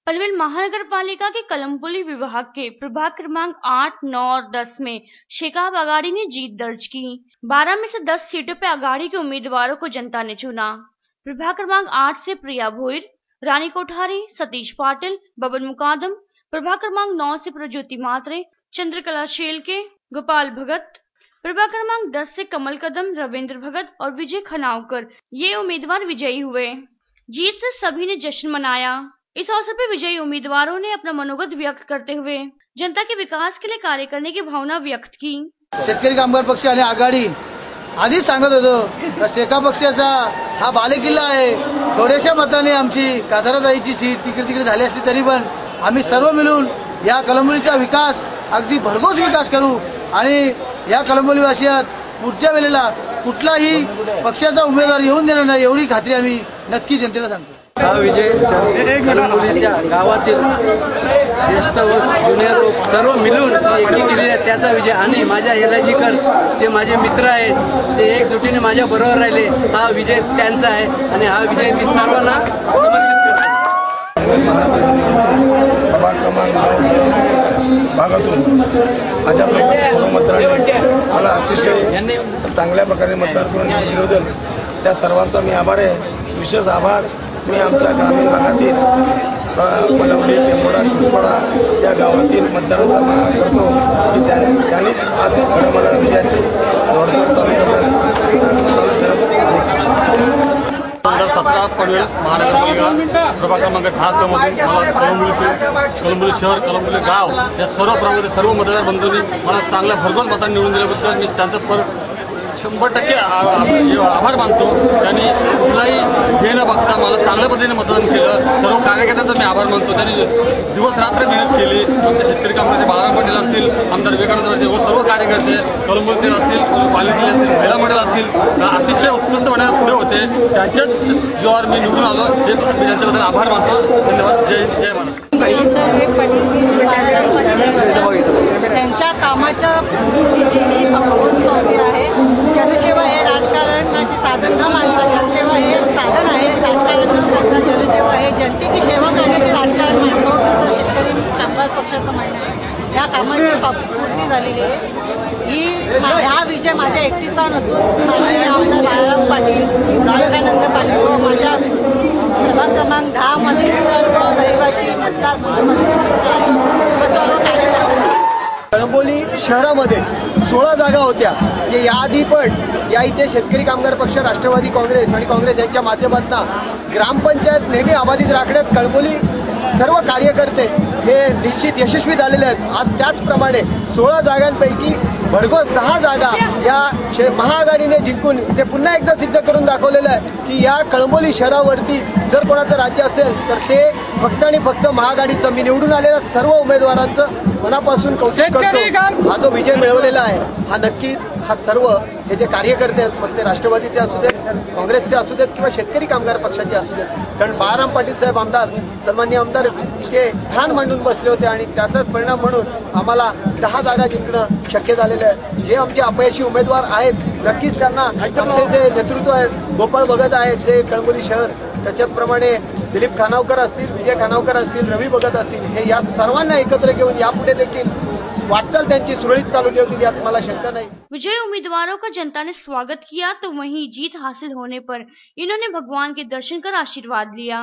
पनवेल महानगर पालिका के कलमपुली विभाग के प्रभाग क्रमांक 8, 9 और 10 में शेकाप अघाड़ी ने जीत दर्ज की। 12 में से 10 सीटों पर अघाड़ी के उम्मीदवारों को जनता ने चुना। प्रभाग क्रमांक 8 से प्रिया भोईर, रानी कोठारी, सतीश पाटिल, बबन मुकादम। प्रभाग क्रमांक 9 से प्रज्योति मात्रे, चंद्रकला शेलके, गोपाल भगत। प्रभाग क्रमांक 10 से कमल कदम, रविंद्र भगत और विजय खनावकर ये उम्मीदवार विजयी हुए। जीत से सभी ने जश्न मनाया। इस अवसर पर विजयी उम्मीदवारों ने अपना मनोगत व्यक्त करते हुए जनता के विकास के लिए कार्य करने की भावना व्यक्त की। शेतकरी कामगार पक्ष आणि आघाडी आधीच सांगत होतो, शेका पक्षाचा हा बालेकिल्ला आहे। थोड्याशा मताने आमची काधाराताईची सीट तिकडे झाली असली तरी पण आम्ही सर्व मिळून या कलंबोलीचा विकास अगदी भरघोस विकास करू आणि या कलंबोलीवासियात पुढच्या वेळेला कुठलाही पक्षाचा उमेदवार येऊन देणार नाही एवढी खात्री आम्ही नक्की जनतेला सांगतो। हा विजय कलंबोलीच्या गावातील ज्येष्ठ व ज्युनियर लोक सर्व मिळून एकी केलेली आहे त्याचा विजय आणि माझ्या एलआयजीकर जे माझे मित्र आहेत ते एकजुटीने माझ्या बरोबर राहिले, हा विजय त्यांचा आहे आणि हा विजय मी सर्वांना समर्पित करतो। प्रभाग क्रमांक 9 भागातून माझ्या सर्व मतदारांनी मला अतिशय चांगल्या प्रकारे मतदार करून निवडून त्या सर्वांचा मी आभार आहे। विशेष आभार मी आमच्या ग्रामीण भागातील मलवडी, टेंबोडा, कुरपडा या गावातील मतदारांना करतो की त्यांनी आज मला विजयाची दौडदौड चालू करण्यास 2017 पनवेल महानगरपालिका प्रभाग क्रमांक 10 मधून कलंबोली शहर, कलंबोली गाव या सर्व प्रभागातील सर्व मतदार बंधूंनी मला चांगल्या भरघोस मतांनी निवडून दिल्याबद्दल मी त्यांचं 100% आभार मानतो। त्यांनी कुठलाही हे न बघता मला चांगल्या पद्धतीने मतदान केलं। सर्व कार्यकर्त्यांचा मी आभार मानतो। त्यांनी दिवस रात्र मेहनत केली। आमचे शेतकरी कामगार बाळाराम पाटील असतील, आमदार विवेकानंद व सर्व कार्यकर्ते, कलंबोलीतील असतील, पालिकेतील असतील, महिला मंडळ असतील, अतिशय उत्कृष्टपणे पुढे होते। त्यांच्याच जीवावर मी निवडून आलो हे मी त्यांच्याबद्दल आभार मानतो। धन्यवाद। जय महाराज। त्यांच्या कामाच्या जी पावती आहे। जनसेवा हे राजकारणाचे साधन न मानता जनसेवा हे साधन आहे, राजकारण न मानता जनसेवा हे जनतेची सेवा करण्याचे राजकारण मानतो असं शेतकरी कामगार पक्षाचं म्हणणं आहे। या कामाची पूर्ती झालेली आहे। हा विजय माझ्या एकटीचा नसून माननीय आमदार बाळाराम पाटील, विवेकानंद पाटील व माझ्या प्रभाग क्रमांक 10 मधील सर्व रहिवासी मतदार व सर्व कार्यकर्त्यांची। कळंबोली शहरामध्ये 16 जागा होत्या। याआधी पण या इथे शेतकरी कामगार पक्ष, राष्ट्रवादी काँग्रेस आणि काँग्रेस यांच्या माध्यमातून ग्रामपंचायत नेहमी अबाधित राखण्यात कळंबोली सर्व कार्यकर्ते हे निश्चित यशस्वी झालेले आहेत। आज त्याचप्रमाणे 16 जागांपैकी भरघोस 10 जागा या महाआघाडीने जिंकून ते पुन्हा एकदा सिद्ध करून दाखवलेलं आहे की या कळंबोली शहरावरती जर कोणाचं राज्य असेल तर ते फक्त आणि फक्त महाआघाडीचं। मी निवडून आलेल्या सर्व उमेदवारांचं मनापासून कौतुक करतो। हा जो विजय मिळवलेला आहे हा नक्कीच हा सर्व हे जे कार्यकर्ते आहेत, मग ते राष्ट्रवादीचे असू देत, काँग्रेसचे असू देत किंवा शेतकरी कामगार पक्षाचे असू देत, कारण बाळाराम पाटील साहेब आमदार, सन्माननीय आमदार इथे ठाण मांडून बसले होते आणि त्याचाच परिणाम म्हणून आम्हाला 10 जागा जिंकणं शक्य झालेलं आहे। जे आमचे अपयशी उमेदवार आहेत नक्कीच त्यांना आमचे जे नेतृत्व आहे, गोपाळ भगत आहेत जे कळंबोली शहर, त्याच्याचप्रमाणे दिलीप खानावकर असतील, विजय खानावकर असतील, रवी भगत असतील, हे या सर्वांना एकत्र घेऊन यापुढे देखील वाटचाल त्यांची सुरळीत चालू ठेवतील यात मला शंका नहीं। विजयी उम्मीदवारों का जनता ने स्वागत किया तो वहीं जीत हासिल होने पर इन्होंने भगवान के दर्शन कर आशीर्वाद लिया।